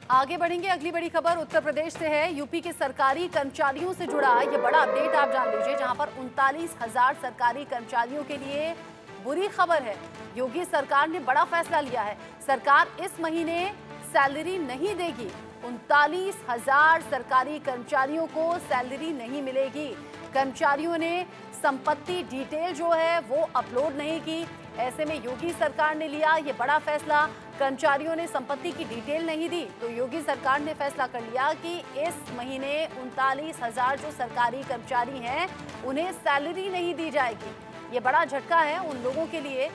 आगे बढ़ेंगे। अगली बड़ी खबर उत्तर प्रदेश से है। यूपी के सरकारी कर्मचारियों से जुड़ा ये बड़ा अपडेट आप जान लीजिए, जहां पर 39,000 सरकारी कर्मचारियों के लिए बुरी खबर है। योगी सरकार ने बड़ा फैसला लिया है। सरकार इस महीने सैलरी नहीं देगी। 39,000 सरकारी कर्मचारियों को सैलरी नहीं मिलेगी। कर्मचारियों ने संपत्ति डिटेल जो है वो अपलोड नहीं की। ऐसे में योगी सरकार ने लिया ये बड़ा फैसला। कर्मचारियों ने संपत्ति की डिटेल नहीं दी, तो योगी सरकार ने फैसला कर लिया कि इस महीने 39,000 जो सरकारी कर्मचारी हैं उन्हें सैलरी नहीं दी जाएगी। ये बड़ा झटका है उन लोगों के लिए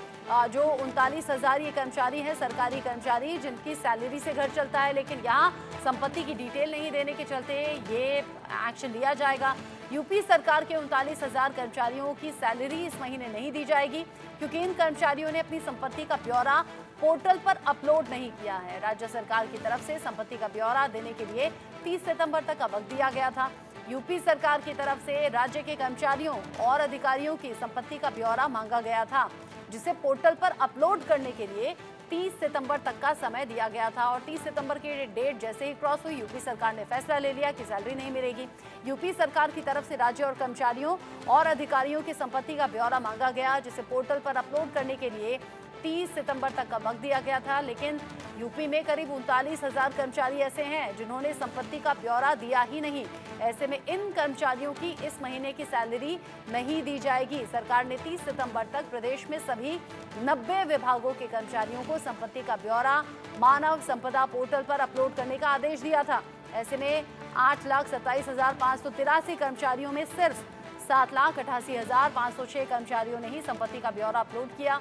जो 39,000 ये कर्मचारी हैं, सरकारी कर्मचारी, जिनकी सैलरी से घर चलता है, लेकिन यहाँ संपत्ति की डिटेल नहीं देने के चलते ये एक्शन लिया जाएगा। यूपी सरकार के 39,000 कर्मचारियों की सैलरी इस महीने नहीं दी जाएगी, क्योंकि इन कर्मचारियों ने अपनी संपत्ति का ब्यौरा पोर्टल पर अपलोड नहीं किया है। राज्य सरकार की तरफ से संपत्ति का ब्यौरा देने के लिए 30 सितंबर तक का वक्त दिया गया था। यूपी सरकार की तरफ से राज्य के कर्मचारियों और अधिकारियों की संपत्ति का ब्यौरा मांगा गया था, जिसे पोर्टल पर अपलोड करने के लिए 30 सितंबर तक का समय दिया गया था। और 30 सितंबर की डेट जैसे ही क्रॉस हुई, यूपी सरकार ने फैसला ले लिया कि सैलरी नहीं मिलेगी। यूपी सरकार की तरफ से राज्य और कर्मचारियों और अधिकारियों की संपत्ति का ब्यौरा मांगा गया, जिसे पोर्टल पर अपलोड करने के लिए 30 सितंबर तक का वक्त दिया गया था। लेकिन यूपी में करीब 39,000 कर्मचारी ऐसे हैं जिन्होंने संपत्ति का ब्यौरा दिया ही नहीं। ऐसे में इन कर्मचारियों की इस महीने की सैलरी नहीं दी जाएगी। सरकार ने 30 सितंबर तक प्रदेश में सभी 90 विभागों के कर्मचारियों को संपत्ति का ब्यौरा मानव संपदा पोर्टल पर अपलोड करने का आदेश दिया था। ऐसे में 8,27,583 कर्मचारियों में सिर्फ 7,88,506 कर्मचारियों ने ही संपत्ति का ब्यौरा अपलोड किया,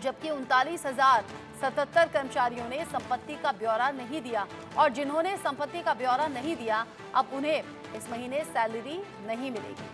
जबकि 39,077 कर्मचारियों ने संपत्ति का ब्यौरा नहीं दिया। और जिन्होंने संपत्ति का ब्यौरा नहीं दिया, अब उन्हें इस महीने सैलरी नहीं मिलेगी।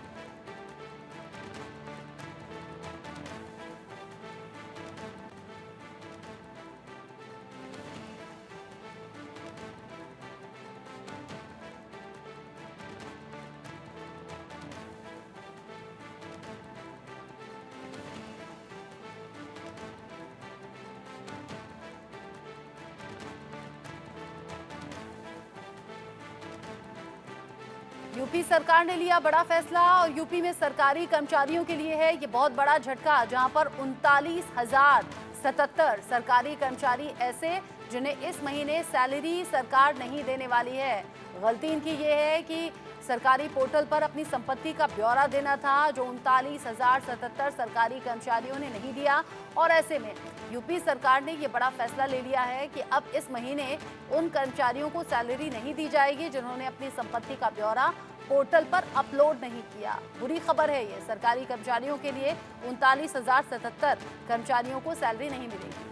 यूपी सरकार ने लिया बड़ा फैसला और यूपी में सरकारी कर्मचारियों के लिए है ये बहुत बड़ा झटका, जहां पर 39,077 सरकारी कर्मचारी ऐसे जिन्हें इस महीने सैलरी सरकार नहीं देने वाली है। गलती इनकी ये है कि सरकारी पोर्टल पर अपनी संपत्ति का ब्यौरा देना था, जो 39,077 सरकारी कर्मचारियों ने नहीं दिया। और ऐसे में यूपी सरकार ने ये बड़ा फैसला ले लिया है कि अब इस महीने उन कर्मचारियों को सैलरी नहीं दी जाएगी जिन्होंने अपनी संपत्ति का ब्यौरा पोर्टल पर अपलोड नहीं किया। बुरी खबर है ये सरकारी कर्मचारियों के लिए। 39,077 कर्मचारियों को सैलरी नहीं मिलेगी।